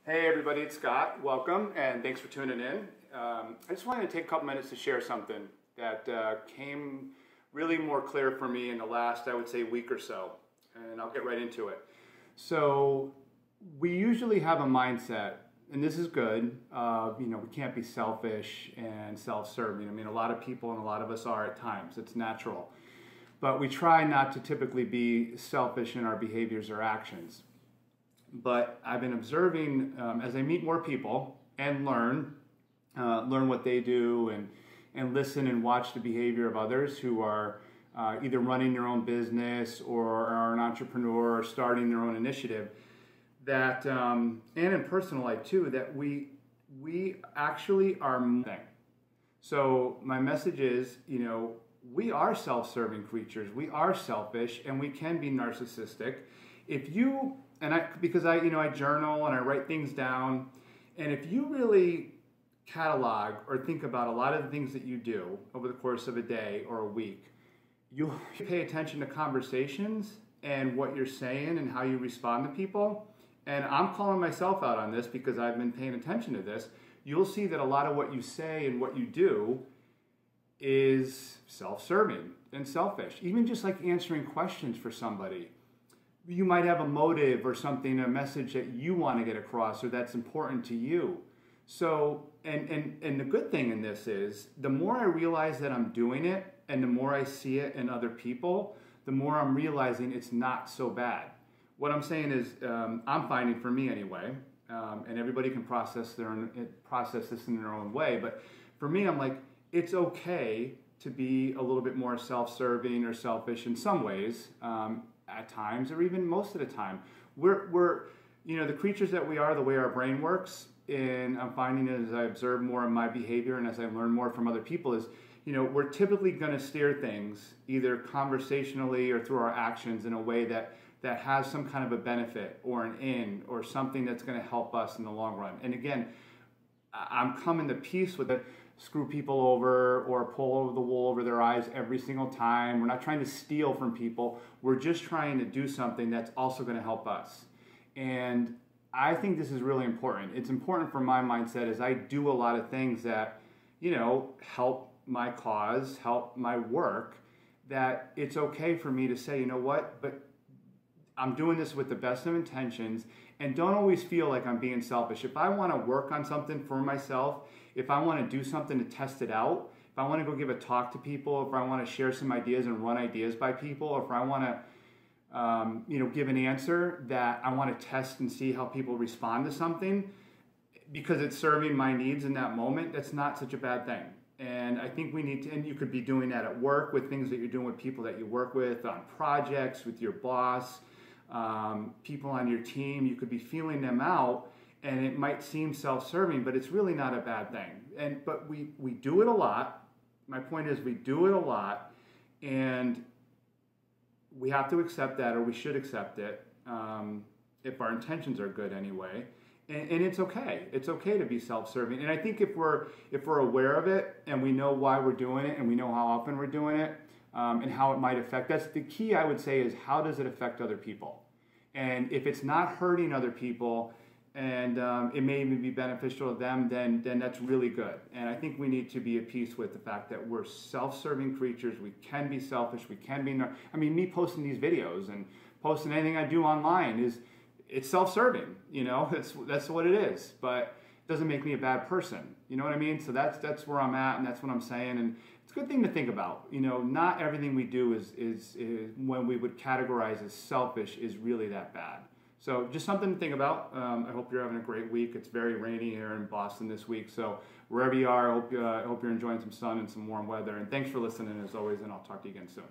Hey everybody, it's Scott. Welcome and thanks for tuning in. I just wanted to take a couple minutes to share something that came really more clear for me in the last, I would say, week or so. And I'll get right into it. So we usually have a mindset, and this is good, we can't be selfish and self-serving. I mean, a lot of people and a lot of us are at times. It's natural. But we try not to typically be selfish in our behaviors or actions. But I've been observing as I meet more people and learn what they do and listen and watch the behavior of others who are either running their own business or are an entrepreneur or starting their own initiative, that and in personal life too, that we actually are thing. So my message is, we are self-serving creatures. We are selfish and we can be narcissistic. Because I journal and I write things down, and if you really catalog or think about a lot of the things that you do over the course of a day or a week, you'll pay attention to conversations and what you're saying and how you respond to people. And I'm calling myself out on this because I've been paying attention to this. You'll see that a lot of what you say and what you do is self-serving and selfish. Even just like answering questions for somebody. You might have a motive or something, a message that you want to get across or that's important to you. So, and the good thing in this is, the more I realize that I'm doing it and the more I see it in other people, the more I'm realizing it's not so bad. What I'm saying is, I'm finding for me anyway, and everybody can process this in their own way, but for me, I'm like, it's okay to be a little bit more self-serving or selfish in some ways, at times, or even most of the time. We're the creatures that we are, the way our brain works, and I'm finding it as I observe more of my behavior and as I learn more from other people is, we're typically going to steer things either conversationally or through our actions in a way that has some kind of a benefit or an end or something that's going to help us in the long run. And again, I'm coming to peace with it. Screw people over or pull over the wool over their eyes every single time. We're not trying to steal from people. We're just trying to do something that's also going to help us. And I think this is really important. It's important for my mindset as I do a lot of things that, help my cause, help my work, that it's okay for me to say, you know what, but I'm doing this with the best of intentions, and don't always feel like I'm being selfish. If I want to work on something for myself, if I want to do something to test it out, if I want to go give a talk to people, if I want to share some ideas and run ideas by people, or if I want to, give an answer that I want to test and see how people respond to something because it's serving my needs in that moment, that's not such a bad thing. And I think we need to, and you could be doing that at work with things that you're doing with people that you work with, on projects, with your boss, people on your team. You could be feeling them out. And it might seem self-serving, but it's really not a bad thing. But we do it a lot. My point is, we do it a lot, and we have to accept that, or we should accept it, if our intentions are good anyway. And it's okay. It's okay to be self-serving. And I think if we're aware of it and we know why we're doing it and we know how often we're doing it, and how it might affect, that's the key. I would say is, how does it affect other people? And if it's not hurting other people, and it may even be beneficial to them, then that's really good. And I think we need to be at peace with the fact that we're self-serving creatures. We can be selfish. We can be. Me posting these videos and posting anything I do online it's self-serving. That's what it is. But it doesn't make me a bad person. You know what I mean? So that's where I'm at, and that's what I'm saying. And it's a good thing to think about. Not everything we do is when we would categorize as selfish is really that bad. So just something to think about. I hope you're having a great week. It's very rainy here in Boston this week. So wherever you are, I hope you're enjoying some sun and some warm weather. And thanks for listening as always, and I'll talk to you again soon.